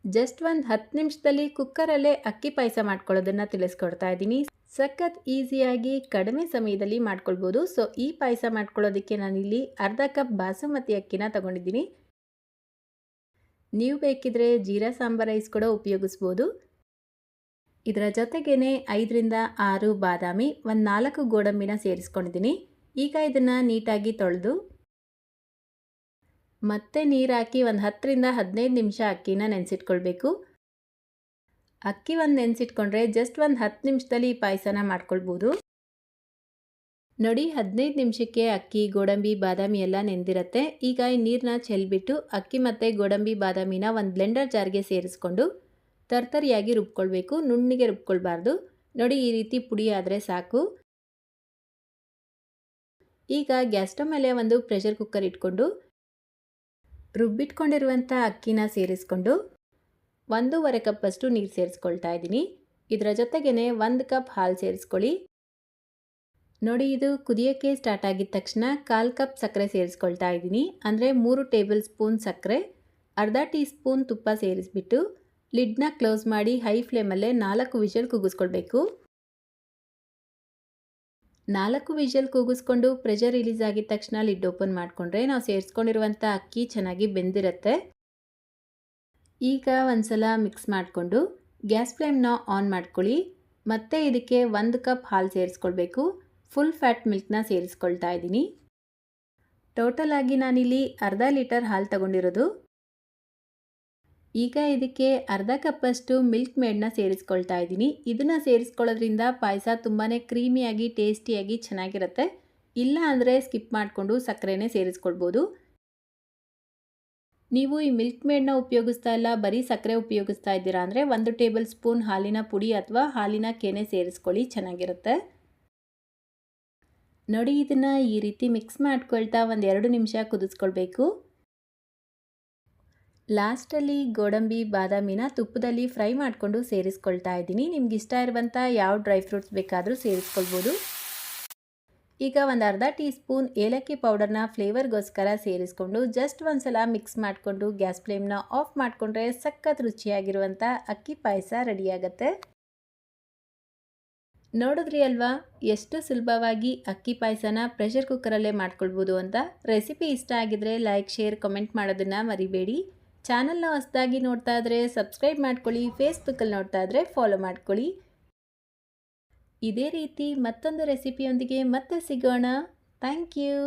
Just ಒಂದು 10 ನಿಮಿಷದಲ್ಲಿ ಕುಕ್ಕರಲ್ಲೇ ಅಕ್ಕಿ ಪಾಯಸ ಮಾಡ್ಕೊಳ್ಳೋದನ್ನು ತಿಳಿಸ್ಕೊಡ್ತಾ ಇದ್ದೀನಿ. ಸಖತ್ ಈಸಿಯಾಗಿ ಕಡಿಮೆ ಸಮಯದಲ್ಲಿ ಮಾಡ್ಕೊಳ್ಬೋದು. ಸೊ ಈ ಪಾಯಸ ಮಾಡ್ಕೊಳ್ಳೋದಕ್ಕೆ ನಾನಿಲ್ಲಿ ಅರ್ಧ ಕಪ್ ಬಾಸುಮತಿ ಅಕ್ಕಿನ ತಗೊಂಡಿದ್ದೀನಿ. ನೀವು ಬೇಕಿದ್ರೆ ಜೀರಾ ಸಾಂಬಾರ್ ರೈಸ್ ಕೂಡ ಉಪಯೋಗಿಸ್ಬೋದು. ಇದರ ಜೊತೆಗೇನೆ 5ರಿಂದ 6 ಬಾದಾಮಿ, ಒಂದು 4 ಗೋಡಂಬಿನ ಸೇರಿಸ್ಕೊಂಡಿದ್ದೀನಿ. ಈಗ ಇದನ್ನು ನೀಟಾಗಿ ತೊಳೆದು ಮತ್ತೆ ನೀರು ಹಾಕಿ ಒಂದು 10ರಿಂದ 15 ನಿಮಿಷ ಅಕ್ಕಿನ ನೆನೆಸಿಟ್ಕೊಳ್ಬೇಕು. ಅಕ್ಕಿ ಒಂದು ನೆನೆಸಿಟ್ಕೊಂಡ್ರೆ ಜಸ್ಟ್ ಒಂದು 10 ನಿಮಿಷದಲ್ಲಿ ಈ ಪಾಯಸನ ಮಾಡ್ಕೊಳ್ಬೋದು. ನೋಡಿ 15 ನಿಮಿಷಕ್ಕೆ ಅಕ್ಕಿ, ಗೋಡಂಬಿ, ಬಾದಾಮಿ ಎಲ್ಲ ನೆಂದಿರುತ್ತೆ. ಈಗ ಈ ನೀರನ್ನ ಚೆಲ್ಬಿಟ್ಟು ಅಕ್ಕಿ ಮತ್ತು ಗೋಡಂಬಿ, ಬಾದಾಮಿನ ಒಂದು ಬ್ಲೆಂಡರ್ ಜಾರ್ಗೆ ಸೇರಿಸ್ಕೊಂಡು ತರ್ತರಿಯಾಗಿ ರುಬ್ಕೊಳ್ಬೇಕು. ನುಣ್ಣಗೆ ರುಬ್ಕೊಳ್ಬಾರ್ದು. ನೋಡಿ ಈ ರೀತಿ ಪುಡಿ ಆದರೆ ಸಾಕು. ಈಗ ಗ್ಯಾಸ್ ಸ್ಟವ್ ಮೇಲೆ ಒಂದು ಪ್ರೆಷರ್ ಕುಕ್ಕರ್ ಇಟ್ಕೊಂಡು ರುಬ್ಬಿಟ್ಕೊಂಡಿರುವಂಥ ಅಕ್ಕಿನ ಸೇರಿಸ್ಕೊಂಡು 1.5 ಕಪ್ಪಷ್ಟು ನೀರು ಸೇರಿಸ್ಕೊಳ್ತಾ ಇದ್ದೀನಿ. ಇದರ ಜೊತೆಗೇ 1 ಕಪ್ ಹಾಲು ಸೇರಿಸ್ಕೊಳ್ಳಿ. ನೋಡಿ ಇದು ಕುದಿಯೋಕ್ಕೆ ಸ್ಟಾರ್ಟ್ ಆಗಿದ ತಕ್ಷಣ 1/4 ಕಪ್ ಸಕ್ಕರೆ ಸೇರಿಸ್ಕೊಳ್ತಾ ಇದ್ದೀನಿ. ಅಂದರೆ 3 ಟೇಬಲ್ ಸ್ಪೂನ್ ಸಕ್ಕರೆ, ಅರ್ಧ ಟೀ ಸ್ಪೂನ್ ತುಪ್ಪ ಸೇರಿಸ್ಬಿಟ್ಟು ಲಿಡ್ನ ಕ್ಲೋಸ್ ಮಾಡಿ ಹೈ ಫ್ಲೇಮಲ್ಲೇ 4 ವಿಷಲ್ ಕೂಗಿಸ್ಕೊಳ್ಬೇಕು. 4 ವಿಷಲ್ ಕೂಗಿಸ್ಕೊಂಡು ಪ್ರೆಷರ್ ರಿಲೀಸ್ ಆಗಿದ ತಕ್ಷಣ ಲಿಡ್ ಓಪನ್ ಮಾಡಿಕೊಂಡ್ರೆ ನಾವು ಸೇರಿಸ್ಕೊಂಡಿರುವಂಥ ಅಕ್ಕಿ ಚೆನ್ನಾಗಿ ಬೆಂದಿರುತ್ತೆ. ಈಗ ಒಂದ್ಸಲ ಮಿಕ್ಸ್ ಮಾಡಿಕೊಂಡು ಗ್ಯಾಸ್ ಫ್ಲೇಮ್ನ ಆನ್ ಮಾಡ್ಕೊಳ್ಳಿ. ಮತ್ತೆ ಇದಕ್ಕೆ 1 ಕಪ್ ಹಾಲು ಸೇರಿಸ್ಕೊಳ್ಬೇಕು. ಫುಲ್ ಫ್ಯಾಟ್ ಮಿಲ್ಕ್ನ ಸೇರಿಸ್ಕೊಳ್ತಾ ಇದ್ದೀನಿ. ಟೋಟಲ್ ಆಗಿ ನಾನಿಲ್ಲಿ ಅರ್ಧ ಲೀಟರ್ ಹಾಲು ತಗೊಂಡಿರೋದು. ಈಗ ಇದಕ್ಕೆ ಅರ್ಧ ಕಪ್ಪಷ್ಟು ಮಿಲ್ಕ್ ಮೇಡ್ನ ಸೇರಿಸ್ಕೊಳ್ತಾ ಇದ್ದೀನಿ. ಇದನ್ನು ಸೇರಿಸ್ಕೊಳ್ಳೋದ್ರಿಂದ ಪಾಯಸ ತುಂಬಾ ಕ್ರೀಮಿಯಾಗಿ ಟೇಸ್ಟಿಯಾಗಿ ಚೆನ್ನಾಗಿರುತ್ತೆ. ಇಲ್ಲ ಅಂದರೆ ಸ್ಕಿಪ್ ಮಾಡಿಕೊಂಡು ಸಕ್ಕರೆನೇ ಸೇರಿಸ್ಕೊಳ್ಬೋದು. ನೀವು ಈ ಮಿಲ್ಕ್ ಮೇಡ್ನ ಉಪಯೋಗಿಸ್ತಾ ಇಲ್ಲ, ಬರೀ ಸಕ್ಕರೆ ಉಪಯೋಗಿಸ್ತಾ ಇದ್ದೀರಾ ಅಂದರೆ 1 ಟೇಬಲ್ ಸ್ಪೂನ್ ಹಾಲಿನ ಪುಡಿ ಅಥವಾ ಹಾಲಿನ ಕೆನೆ ಸೇರಿಸ್ಕೊಳ್ಳಿ, ಚೆನ್ನಾಗಿರುತ್ತೆ. ನೋಡಿ ಇದನ್ನು ಈ ರೀತಿ ಮಿಕ್ಸ್ ಮಾಡ್ಕೊಳ್ತಾ ಒಂದು 2 ನಿಮಿಷ ಕುದಿಸ್ಕೊಳ್ಬೇಕು. ಲಾಸ್ಟಲ್ಲಿ ಗೋಡಂಬಿ, ಬಾದಾಮಿನ ತುಪ್ಪದಲ್ಲಿ ಫ್ರೈ ಮಾಡಿಕೊಂಡು ಸೇರಿಸ್ಕೊಳ್ತಾ ಇದ್ದೀನಿ. ನಿಮ್ಗೆ ಇಷ್ಟ ಇರುವಂಥ ಯಾವ ಡ್ರೈ ಫ್ರೂಟ್ಸ್ ಬೇಕಾದರೂ ಸೇರಿಸ್ಕೊಳ್ಬೋದು. ಈಗ ಒಂದು ಅರ್ಧ ಟೀ ಸ್ಪೂನ್ ಏಲಕ್ಕಿ ಪೌಡರ್ನ ಫ್ಲೇವರ್ಗೋಸ್ಕರ ಸೇರಿಸ್ಕೊಂಡು ಜಸ್ಟ್ ಒಂದ್ಸಲ ಮಿಕ್ಸ್ ಮಾಡಿಕೊಂಡು ಗ್ಯಾಸ್ ಫ್ಲೇಮ್ನ ಆಫ್ ಮಾಡಿಕೊಂಡ್ರೆ ಸಖತ್ ರುಚಿಯಾಗಿರುವಂಥ ಅಕ್ಕಿ ಪಾಯಸ ರೆಡಿಯಾಗತ್ತೆ. ನೋಡಿದ್ರಿ ಅಲ್ವಾ ಎಷ್ಟು ಸುಲಭವಾಗಿ ಅಕ್ಕಿ ಪಾಯಸನ ಪ್ರೆಷರ್ ಕುಕ್ಕರಲ್ಲೇ ಮಾಡ್ಕೊಳ್ಬೋದು ಅಂತ. ರೆಸಿಪಿ ಇಷ್ಟ ಆಗಿದ್ರೆ ಲೈಕ್, ಶೇರ್, ಕಮೆಂಟ್ ಮಾಡೋದನ್ನು ಮರಿಬೇಡಿ. ಚಾನಲ್ನ ಹೊಸದಾಗಿ ನೋಡ್ತಾ ಇದ್ರೆ ಸಬ್ಸ್ಕ್ರೈಬ್ ಮಾಡ್ಕೊಳ್ಳಿ. ಫೇಸ್ಬುಕ್ಕಲ್ಲಿ ನೋಡ್ತಾ ಇದ್ರೆ ಫಾಲೋ ಮಾಡ್ಕೊಳ್ಳಿ. ಇದೇ ರೀತಿ ಮತ್ತೊಂದು ರೆಸಿಪಿಯೊಂದಿಗೆ ಮತ್ತೆ ಸಿಗೋಣ. Thank you.